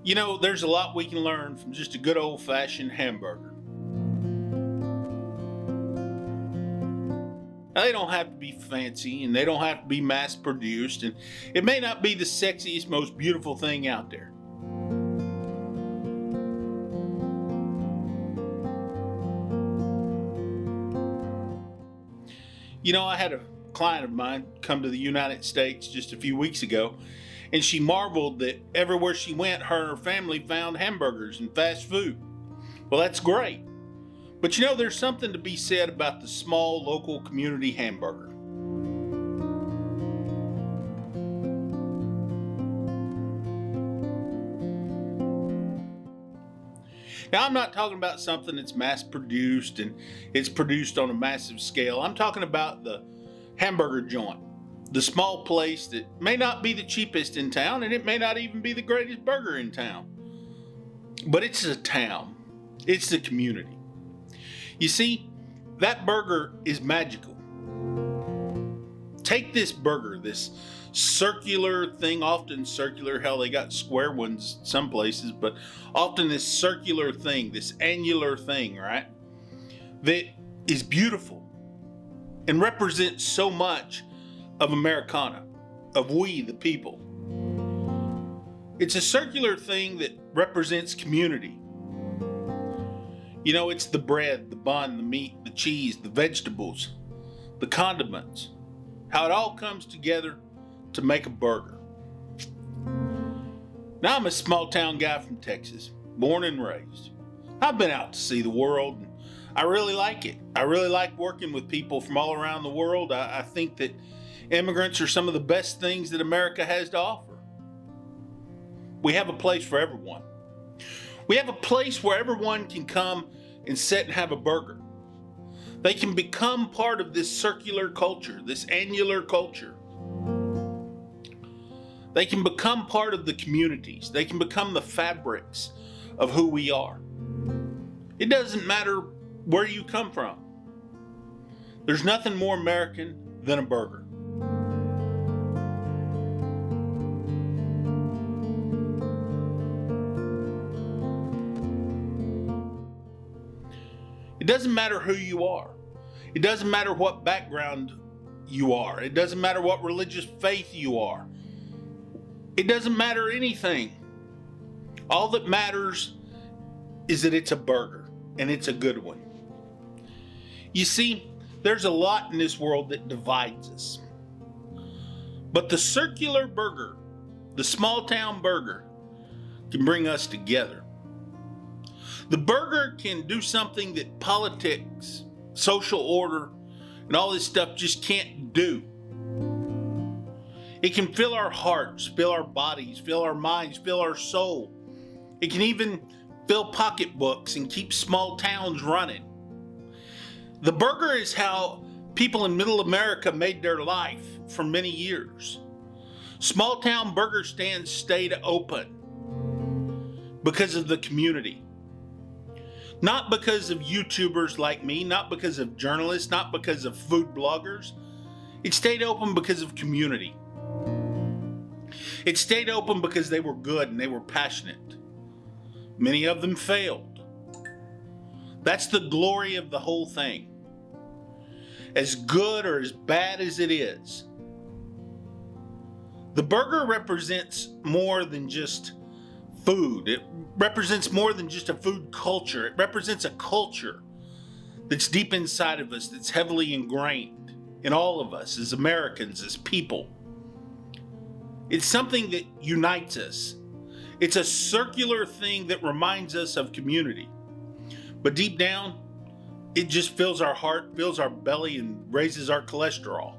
You know, there's a lot we can learn from just a good old-fashioned hamburger. Now, they don't have to be fancy and they don't have to be mass-produced, and it may not be the sexiest, most beautiful thing out there. You know, I had a client of mine come to the United States just a few weeks ago, and she marveled that everywhere she went, her and her family found hamburgers and fast food. Well, that's great. But you know, there's something to be said about the small local community hamburger. Now, I'm not talking about something that's mass produced and it's produced on a massive scale. I'm talking about the hamburger joint, the small place that may not be the cheapest in town, and it may not even be the greatest burger in town. But it's a town. It's the community. You see, that burger is magical. Take this burger, this circular thing, often circular. Hell, they got square ones some places, but often this circular thing, this annular thing, right? That is beautiful and represents so much of Americana, of we the people. It's a circular thing that represents community. You know, it's the bread, the bun, the meat, the cheese, the vegetables, the condiments, how it all comes together to make a burger. Now, I'm a small town guy from Texas, born and raised. I've been out to see the world, and I really like it. I really like working with people from all around the world. I think that immigrants are some of the best things that America has to offer. We have a place for everyone. We have a place where everyone can come and sit and have a burger. They can become part of this circular culture, this annular culture. They can become part of the communities. They can become the fabrics of who we are. It doesn't matter where you come from. There's nothing more American than a burger. It doesn't matter who you are. It doesn't matter what background you are. It doesn't matter what religious faith you are. It doesn't matter anything. All that matters is that it's a burger, and it's a good one. You see, there's a lot in this world that divides us. But the circular burger, the small town burger, can bring us together. The burger can do something that politics, social order, and all this stuff just can't do. It can fill our hearts, fill our bodies, fill our minds, fill our soul. It can even fill pocketbooks and keep small towns running. The burger is how people in Middle America made their life for many years. Small town burger stands stayed open because of the community. Not because of YouTubers like me, not because of journalists, not because of food bloggers. It stayed open because of community. It stayed open because they were good and they were passionate. Many of them failed. That's the glory of the whole thing. As good or as bad as it is, the burger represents more than just food. It represents more than just a food culture. It represents a culture that's deep inside of us, that's heavily ingrained in all of us as Americans, as people. It's something that unites us. It's a circular thing that reminds us of community. But deep down, it just fills our heart, fills our belly, and raises our cholesterol.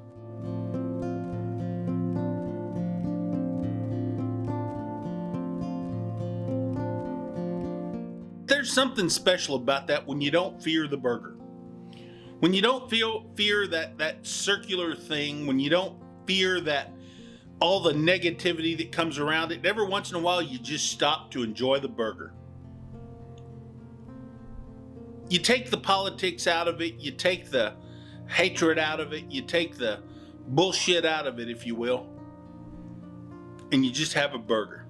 There's something special about that when you don't fear the burger. When you don't fear that circular thing, when you don't fear that all the negativity that comes around it, every once in a while you just stop to enjoy the burger. You take the politics out of it, you take the hatred out of it, you take the bullshit out of it, if you will, and you just have a burger.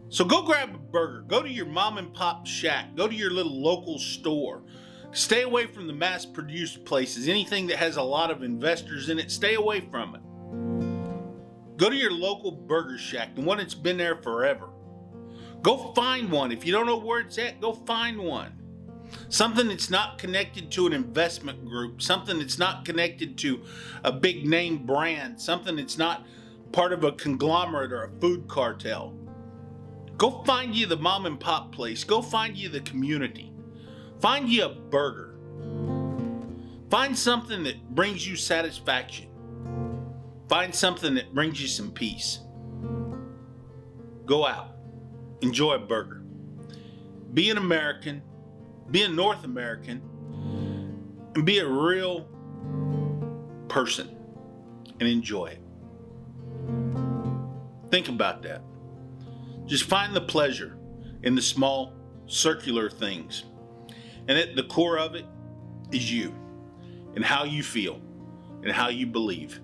So go grab a burger. Go to your mom and pop shack. Go to your little local store. Stay away from the mass-produced places. Anything that has a lot of investors in it, stay away from it. Go to your local burger shack, the one that's been there forever. Go find one. If you don't know where it's at, go find one. Something that's not connected to an investment group. Something that's not connected to a big name brand. Something that's not part of a conglomerate or a food cartel. Go find you the mom and pop place. Go find you the community. Find you a burger. Find something that brings you satisfaction. Find something that brings you some peace. Go out. Enjoy a burger. Be an American. Be a North American. And be a real person. And enjoy it. Think about that. Just find the pleasure in the small, circular things. And at the core of it is you and how you feel and how you believe.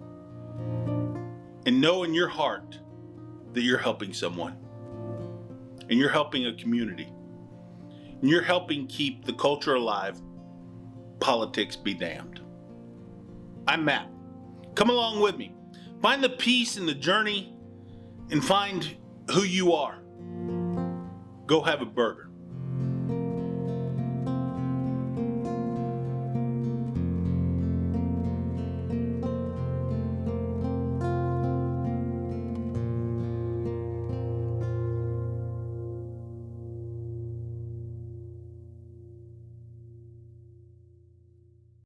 And know in your heart that you're helping someone. And you're helping a community. And you're helping keep the culture alive. Politics be damned. I'm Matt. Come along with me. Find the peace in the journey and find who you are. Go have a burger.